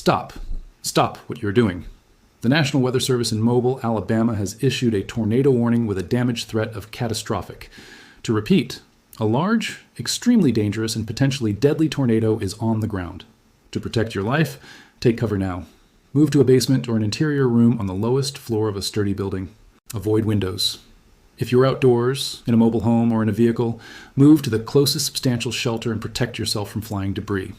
Stop. Stop what you're doing. The National Weather Service in Mobile, Alabama has issued a tornado warning with a damage threat of catastrophic. To repeat, a large, extremely dangerous, and potentially deadly tornado is on the ground. To protect your life, take cover now. Move to a basement or an interior room on the lowest floor of a sturdy building. Avoid windows. If you're outdoors, in a mobile home or in a vehicle, move to the closest substantial shelter and protect yourself from flying debris.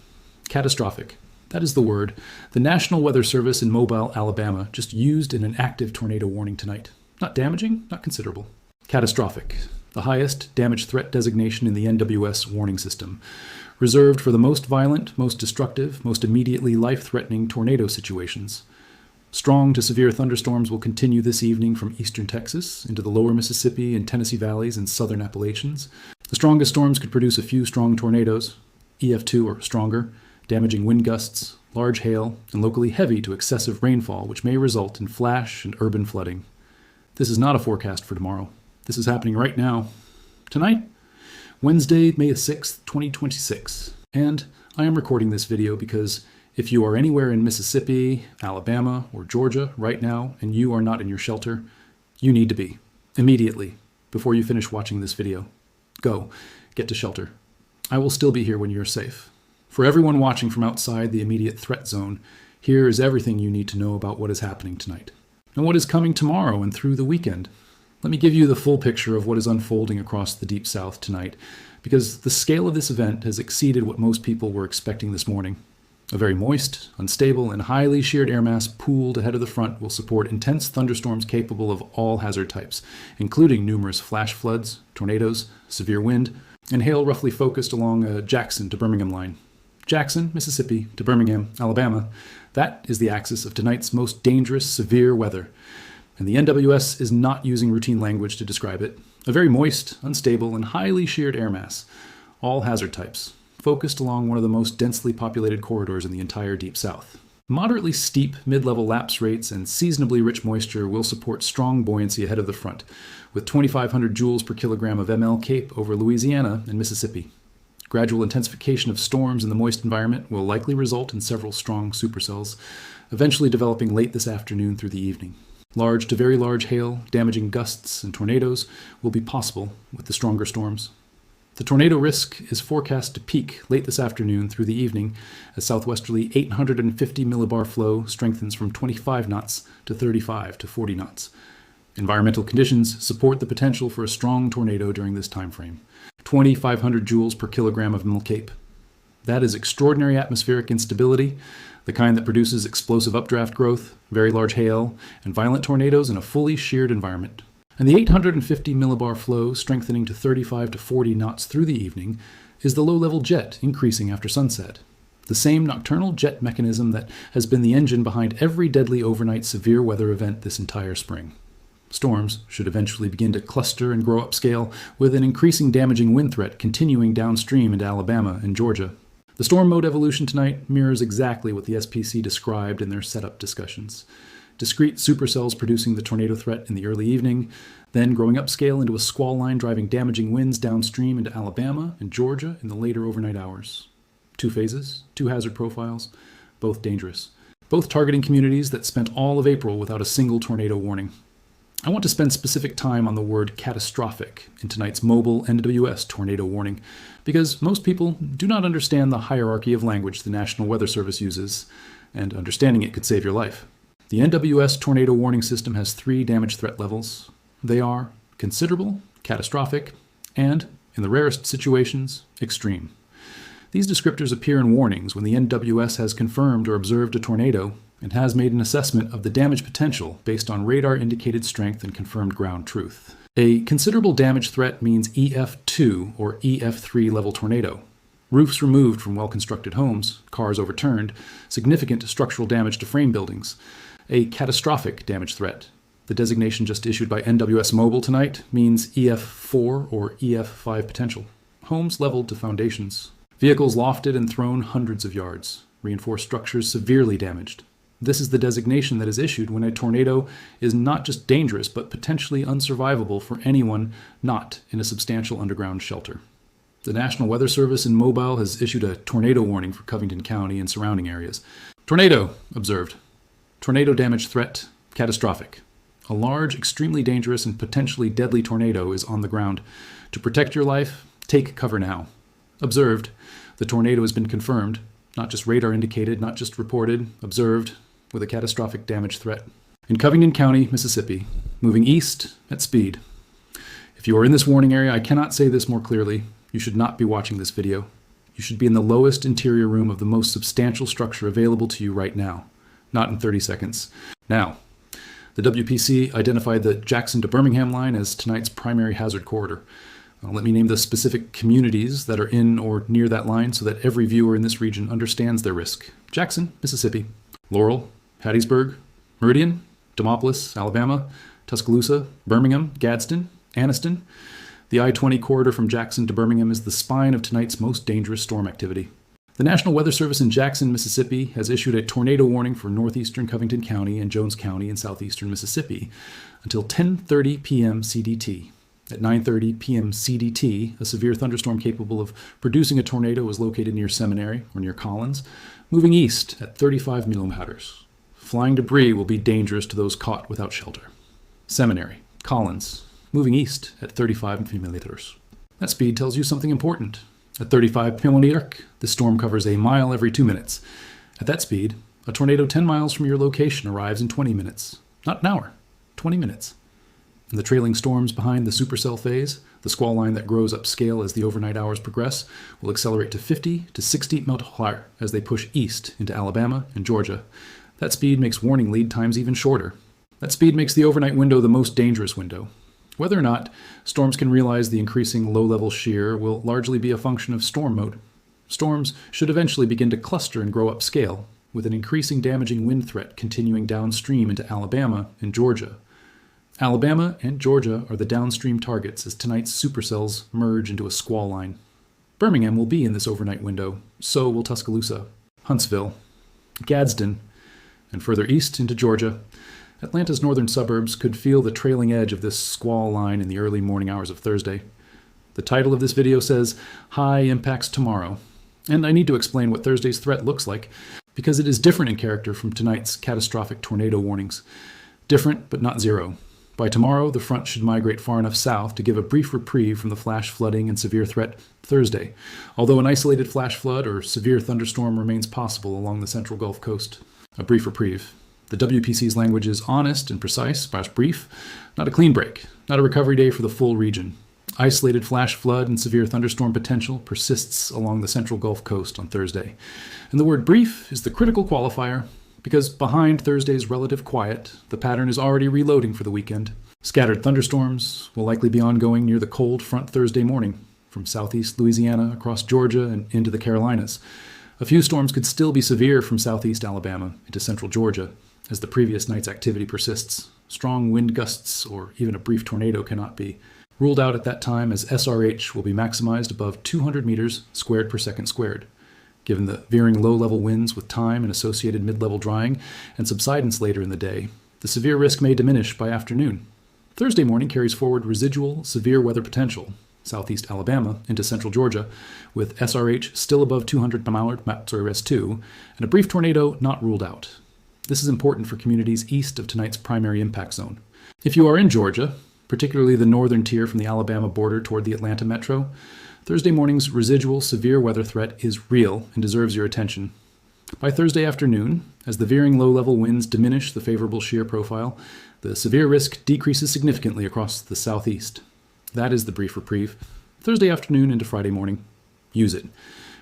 Catastrophic. That is the word the National Weather Service in Mobile, Alabama just used in an active tornado warning tonight. Not damaging, not considerable. Catastrophic. The highest damage threat designation in the NWS warning system, reserved for the most violent, most destructive, most immediately life-threatening tornado situations. Strong to severe thunderstorms will continue this evening from eastern Texas into the lower Mississippi and Tennessee valleys and southern Appalachians. The strongest storms could produce a few strong tornadoes, EF2 or stronger, damaging wind gusts, large hail, and locally heavy to excessive rainfall, which may result in flash and urban flooding. This is not a forecast for tomorrow. This is happening right now. Tonight, Wednesday, May 6th, 2026. And I am recording this video because if you are anywhere in Mississippi, Alabama, or Georgia right now, and you are not in your shelter, you need to be. Immediately, before you finish watching this video. Go, get to shelter. I will still be here when you're safe. For everyone watching from outside the immediate threat zone, here is everything you need to know about what is happening tonight. And what is coming tomorrow and through the weekend. Let me give you the full picture of what is unfolding across the Deep South tonight, because the scale of this event has exceeded what most people were expecting this morning. A very moist, unstable, and highly sheared air mass pooled ahead of the front will support intense thunderstorms capable of all hazard types, including numerous flash floods, tornadoes, severe wind, and hail roughly focused along a Jackson to Birmingham line. Jackson, Mississippi, to Birmingham, Alabama, that is the axis of tonight's most dangerous, severe weather. And the NWS is not using routine language to describe it. A very moist, unstable, and highly sheared air mass, all hazard types, focused along one of the most densely populated corridors in the entire Deep South. Moderately steep mid-level lapse rates and seasonably rich moisture will support strong buoyancy ahead of the front, with 2,500 joules per kilogram of ML Cape over Louisiana and Mississippi. Gradual intensification of storms in the moist environment will likely result in several strong supercells, eventually developing late this afternoon through the evening. Large to very large hail, damaging gusts, and tornadoes will be possible with the stronger storms. The tornado risk is forecast to peak late this afternoon through the evening as southwesterly 850 millibar flow strengthens from 25 knots to 35 to 40 knots. Environmental conditions support the potential for a strong tornado during this time frame. 2,500 joules per kilogram of ML Cape. That is extraordinary atmospheric instability, the kind that produces explosive updraft growth, very large hail, and violent tornadoes in a fully sheared environment. And the 850 millibar flow strengthening to 35 to 40 knots through the evening is the low-level jet increasing after sunset. The same nocturnal jet mechanism that has been the engine behind every deadly overnight severe weather event this entire spring. Storms should eventually begin to cluster and grow upscale, with an increasing damaging wind threat continuing downstream into Alabama and Georgia. The storm mode evolution tonight mirrors exactly what the SPC described in their setup discussions. Discrete supercells producing the tornado threat in the early evening, then growing upscale into a squall line driving damaging winds downstream into Alabama and Georgia in the later overnight hours. 2 phases, 2 hazard profiles, both dangerous. Both targeting communities that spent all of April without a single tornado warning. I want to spend specific time on the word catastrophic in tonight's mobile NWS tornado warning, because most people do not understand the hierarchy of language the National Weather Service uses, and understanding it could save your life. The NWS tornado warning system has 3 damage threat levels. They are considerable, catastrophic, and, in the rarest situations, extreme. These descriptors appear in warnings when the NWS has confirmed or observed a tornado and has made an assessment of the damage potential based on radar-indicated strength and confirmed ground truth. A considerable damage threat means EF2 or EF3 level tornado. Roofs removed from well-constructed homes, cars overturned, significant structural damage to frame buildings. A catastrophic damage threat. The designation just issued by NWS Mobile tonight means EF4 or EF5 potential. Homes leveled to foundations. Vehicles lofted and thrown hundreds of yards. Reinforced structures severely damaged. This is the designation that is issued when a tornado is not just dangerous, but potentially unsurvivable for anyone not in a substantial underground shelter. The National Weather Service in Mobile has issued a tornado warning for Covington County and surrounding areas. Tornado observed. Tornado damage threat catastrophic. A large, extremely dangerous, and potentially deadly tornado is on the ground. To protect your life, take cover now. Observed. The tornado has been confirmed. Not just radar indicated, not just reported, observed, with a catastrophic damage threat. In Covington County, Mississippi, moving east at speed. If you are in this warning area, I cannot say this more clearly. You should not be watching this video. You should be in the lowest interior room of the most substantial structure available to you right now, not in 30 seconds. Now, the WPC identified the Jackson to Birmingham line as tonight's primary hazard corridor. Let me name the specific communities that are in or near that line so that every viewer in this region understands their risk. Jackson, Mississippi. Laurel, Hattiesburg, Meridian, Demopolis, Alabama, Tuscaloosa, Birmingham, Gadsden, Anniston. The I-20 corridor from Jackson to Birmingham is the spine of tonight's most dangerous storm activity. The National Weather Service in Jackson, Mississippi has issued a tornado warning for northeastern Covington County and Jones County in southeastern Mississippi until 10:30 p.m. CDT. At 9:30 p.m. CDT, a severe thunderstorm capable of producing a tornado was located near Seminary, or near Collins, moving east at 35 millimeters. Flying debris will be dangerous to those caught without shelter. Seminary, Collins, moving east at 35 millimeters. That speed tells you something important. At 35 millimeters, the storm covers a mile every 2 minutes. At that speed, a tornado 10 miles from your location arrives in 20 minutes. Not an hour, 20 minutes. In the trailing storms behind the supercell phase, the squall line that grows upscale as the overnight hours progress will accelerate to 50 to 60 multiplier as they push east into Alabama and Georgia. That speed makes warning lead times even shorter. That speed makes the overnight window the most dangerous window. Whether or not storms can realize the increasing low-level shear will largely be a function of storm mode. Storms should eventually begin to cluster and grow upscale, with an increasing damaging wind threat continuing downstream into Alabama and Georgia. Alabama and Georgia are the downstream targets as tonight's supercells merge into a squall line. Birmingham will be in this overnight window, so will Tuscaloosa, Huntsville, Gadsden, and further east into Georgia. Atlanta's northern suburbs could feel the trailing edge of this squall line in the early morning hours of Thursday. The title of this video says, High Impacts Tomorrow, and I need to explain what Thursday's threat looks like, because it is different in character from tonight's catastrophic tornado warnings. Different, but not zero. By tomorrow, the front should migrate far enough south to give a brief reprieve from the flash flooding and severe threat Thursday, although an isolated flash flood or severe thunderstorm remains possible along the central Gulf Coast. A brief reprieve. The WPC's language is honest and precise, but brief, not a clean break, not a recovery day for the full region. Isolated flash flood and severe thunderstorm potential persists along the central Gulf Coast on Thursday. And the word brief is the critical qualifier, because behind Thursday's relative quiet, the pattern is already reloading for the weekend. Scattered thunderstorms will likely be ongoing near the cold front Thursday morning, from southeast Louisiana across Georgia and into the Carolinas. A few storms could still be severe from southeast Alabama into central Georgia, as the previous night's activity persists. Strong wind gusts or even a brief tornado cannot be ruled out at that time, as SRH will be maximized above 200 meters squared per second squared. Given the veering low-level winds with time and associated mid-level drying and subsidence later in the day, the severe risk may diminish by afternoon. Thursday morning carries forward residual severe weather potential, southeast Alabama into central Georgia, with SRH still above 200 ms2, and a brief tornado not ruled out. This is important for communities east of tonight's primary impact zone. If you are in Georgia, particularly the northern tier from the Alabama border toward the Atlanta metro, Thursday morning's residual severe weather threat is real and deserves your attention. By Thursday afternoon, as the veering low-level winds diminish the favorable shear profile, the severe risk decreases significantly across the southeast. That is the brief reprieve. Thursday afternoon into Friday morning. Use it,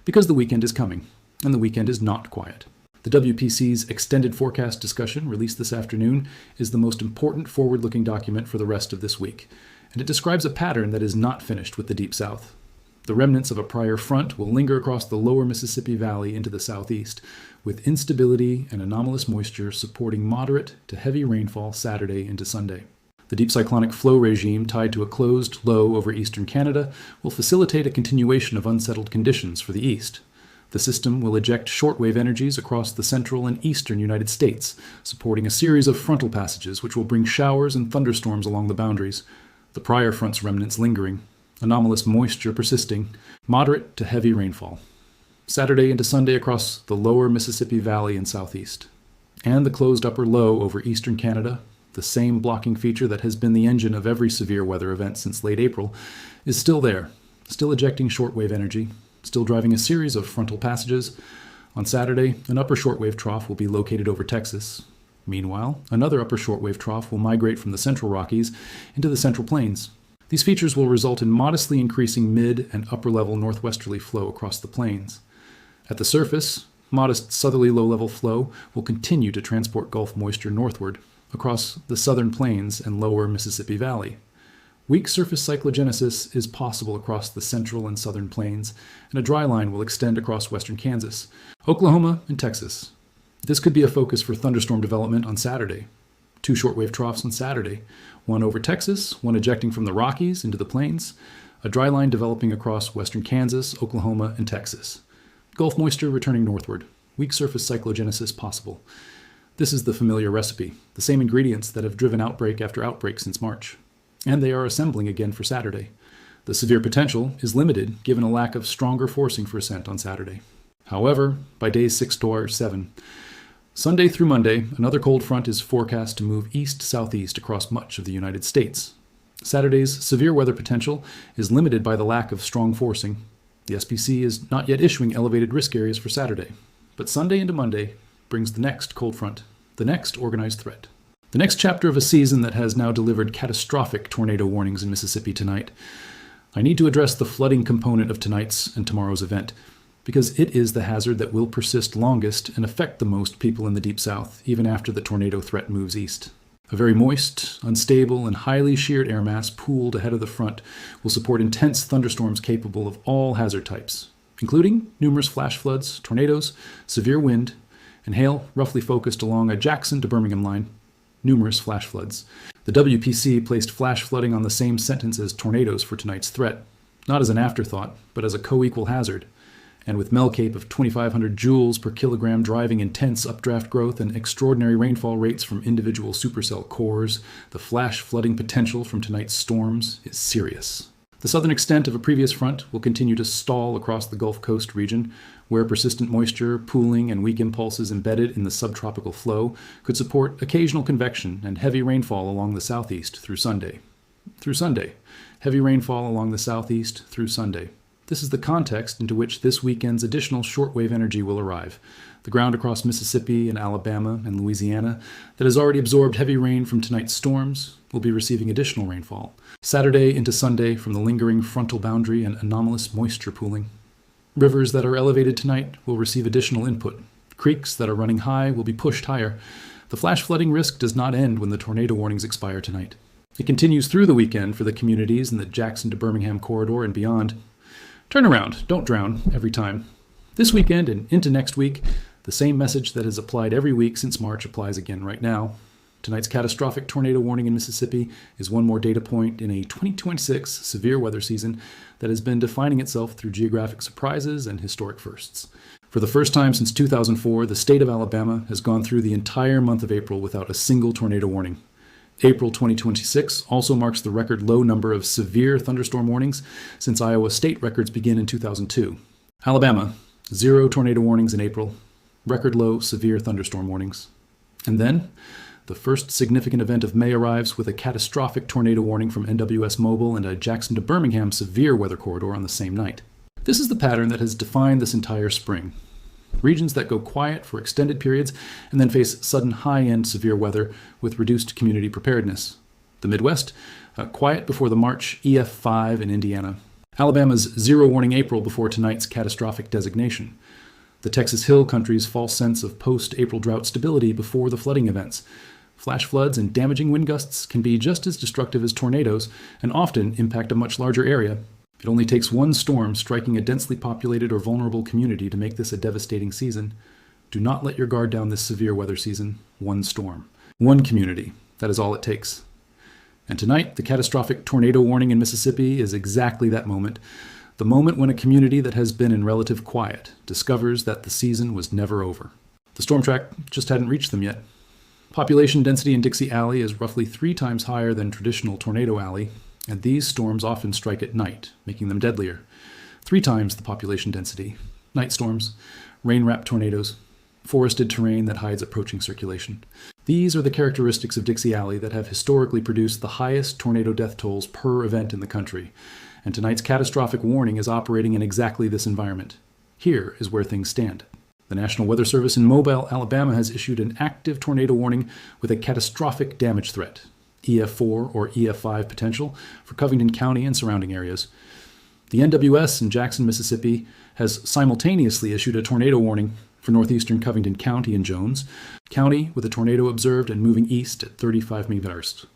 because the weekend is coming, and the weekend is not quiet. The WPC's extended forecast discussion, released this afternoon, is the most important forward-looking document for the rest of this week, and it describes a pattern that is not finished with the Deep South. The remnants of a prior front will linger across the lower Mississippi Valley into the southeast, with instability and anomalous moisture supporting moderate to heavy rainfall Saturday into Sunday. The deep cyclonic flow regime tied to a closed low over eastern Canada will facilitate a continuation of unsettled conditions for the east. The system will eject shortwave energies across the central and eastern United States, supporting a series of frontal passages which will bring showers and thunderstorms along the boundaries, the prior front's remnants lingering, anomalous moisture persisting, moderate to heavy rainfall. Saturday into Sunday across the lower Mississippi Valley and southeast. And the closed upper low over eastern Canada, the same blocking feature that has been the engine of every severe weather event since late April, is still there, still ejecting shortwave energy, still driving a series of frontal passages. On Saturday, an upper shortwave trough will be located over Texas. Meanwhile, another upper shortwave trough will migrate from the central Rockies into the central plains. These features will result in modestly increasing mid and upper level northwesterly flow across the plains. At the surface, modest southerly low-level flow will continue to transport Gulf moisture northward across the southern plains and lower Mississippi Valley. Weak surface cyclogenesis is possible across the central and southern plains, and a dry line will extend across western Kansas, Oklahoma, and Texas. This could be a focus for thunderstorm development on Saturday. 2 shortwave troughs on Saturday, one over Texas, one ejecting from the Rockies into the plains, a dry line developing across western Kansas, Oklahoma, and Texas. Gulf moisture returning northward, weak surface cyclogenesis possible. This is the familiar recipe, the same ingredients that have driven outbreak after outbreak since March. And they are assembling again for Saturday. The severe potential is limited given a lack of stronger forcing for ascent on Saturday. However, by days 6 to 7, Sunday through Monday, another cold front is forecast to move east-southeast across much of the United States. Saturday's severe weather potential is limited by the lack of strong forcing. The SPC is not yet issuing elevated risk areas for Saturday, but Sunday into Monday brings the next cold front, the next organized threat. The next chapter of a season that has now delivered catastrophic tornado warnings in Mississippi tonight. I need to address the flooding component of tonight's and tomorrow's event, because it is the hazard that will persist longest and affect the most people in the Deep South, even after the tornado threat moves east. A very moist, unstable, and highly sheared air mass pooled ahead of the front will support intense thunderstorms capable of all hazard types, including numerous flash floods, tornadoes, severe wind, and hail roughly focused along a Jackson to Birmingham line. Numerous flash floods. The WPC placed flash flooding on the same sentence as tornadoes for tonight's threat, not as an afterthought, but as a co-equal hazard. And with Melcape of 2,500 joules per kilogram driving intense updraft growth and extraordinary rainfall rates from individual supercell cores, the flash flooding potential from tonight's storms is serious. The southern extent of a previous front will continue to stall across the Gulf Coast region, where persistent moisture, pooling, and weak impulses embedded in the subtropical flow could support occasional convection and heavy rainfall along the southeast through Sunday. Heavy rainfall along the southeast through Sunday. This is the context into which this weekend's additional shortwave energy will arrive. The ground across Mississippi and Alabama and Louisiana that has already absorbed heavy rain from tonight's storms will be receiving additional rainfall. Saturday into Sunday from the lingering frontal boundary and anomalous moisture pooling. Rivers that are elevated tonight will receive additional input. Creeks that are running high will be pushed higher. The flash flooding risk does not end when the tornado warnings expire tonight. It continues through the weekend for the communities in the Jackson to Birmingham corridor and beyond. Turn around, don't drown, every time. This weekend and into next week, the same message that has applied every week since March applies again right now. Tonight's catastrophic tornado warning in Mississippi is one more data point in a 2026 severe weather season that has been defining itself through geographic surprises and historic firsts. For the first time since 2004, the state of Alabama has gone through the entire month of April without a single tornado warning. April 2026 also marks the record low number of severe thunderstorm warnings since Iowa state records begin in 2002. Alabama, 0 tornado warnings in April, record low severe thunderstorm warnings. And then, the first significant event of May arrives with a catastrophic tornado warning from NWS Mobile and a Jackson to Birmingham severe weather corridor on the same night. This is the pattern that has defined this entire spring. Regions that go quiet for extended periods and then face sudden high-end severe weather with reduced community preparedness. The Midwest, quiet before the March EF5 in Indiana. Alabama's 0 warning April before tonight's catastrophic designation. The Texas Hill Country's false sense of post-April drought stability before the flooding events. Flash floods and damaging wind gusts can be just as destructive as tornadoes and often impact a much larger area. It only takes one storm striking a densely populated or vulnerable community to make this a devastating season. Do not let your guard down this severe weather season. One storm. One community. That is all it takes. And tonight, the catastrophic tornado warning in Mississippi is exactly that moment. The moment when a community that has been in relative quiet discovers that the season was never over. The storm track just hadn't reached them yet. Population density in Dixie Alley is roughly 3 times higher than traditional Tornado Alley, and these storms often strike at night, making them deadlier. 3 times the population density. night storms, rain-wrapped tornadoes, forested terrain that hides approaching circulation. These are the characteristics of Dixie Alley that have historically produced the highest tornado death tolls per event in the country, and tonight's catastrophic warning is operating in exactly this environment. Here is where things stand. The National Weather Service in Mobile, Alabama has issued an active tornado warning with a catastrophic damage threat, EF4 or EF5 potential, for Covington County and surrounding areas. The NWS in Jackson, Mississippi has simultaneously issued a tornado warning for northeastern Covington County and Jones County, with a tornado observed and moving east at 35 megabarst.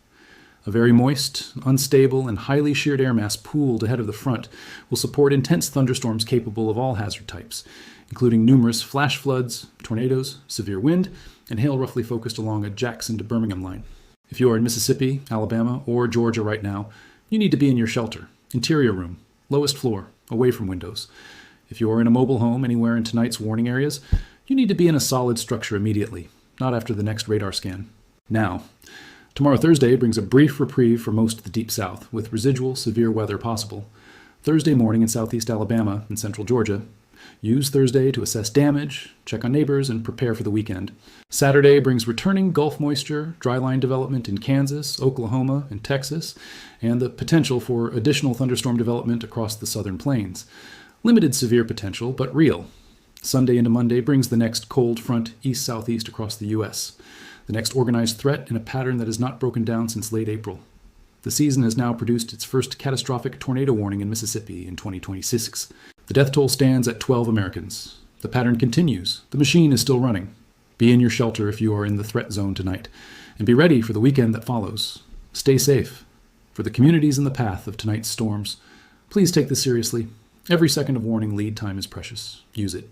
A very moist, unstable, and highly sheared air mass pooled ahead of the front will support intense thunderstorms capable of all hazard types, including numerous flash floods, tornadoes, severe wind, and hail roughly focused along a Jackson to Birmingham line. If you are in Mississippi, Alabama, or Georgia right now, you need to be in your shelter, interior room, lowest floor, away from windows. If you are in a mobile home anywhere in tonight's warning areas, you need to be in a solid structure immediately, not after the next radar scan. Now, tomorrow Thursday brings a brief reprieve for most of the Deep South, with residual severe weather possible. Thursday morning in southeast Alabama and central Georgia. Use Thursday to assess damage, check on neighbors, and prepare for the weekend. Saturday brings returning Gulf moisture, dryline development in Kansas, Oklahoma, and Texas, and the potential for additional thunderstorm development across the southern plains. Limited severe potential, but real. Sunday into Monday brings the next cold front east-southeast across the U.S., the next organized threat in a pattern that has not broken down since late April. The season has now produced its first catastrophic tornado warning in Mississippi in 2026. The death toll stands at 12 Americans. The pattern continues. The machine is still running. Be in your shelter if you are in the threat zone tonight, and be ready for the weekend that follows. Stay safe. For the communities in the path of tonight's storms, please take this seriously. Every second of warning lead time is precious. Use it.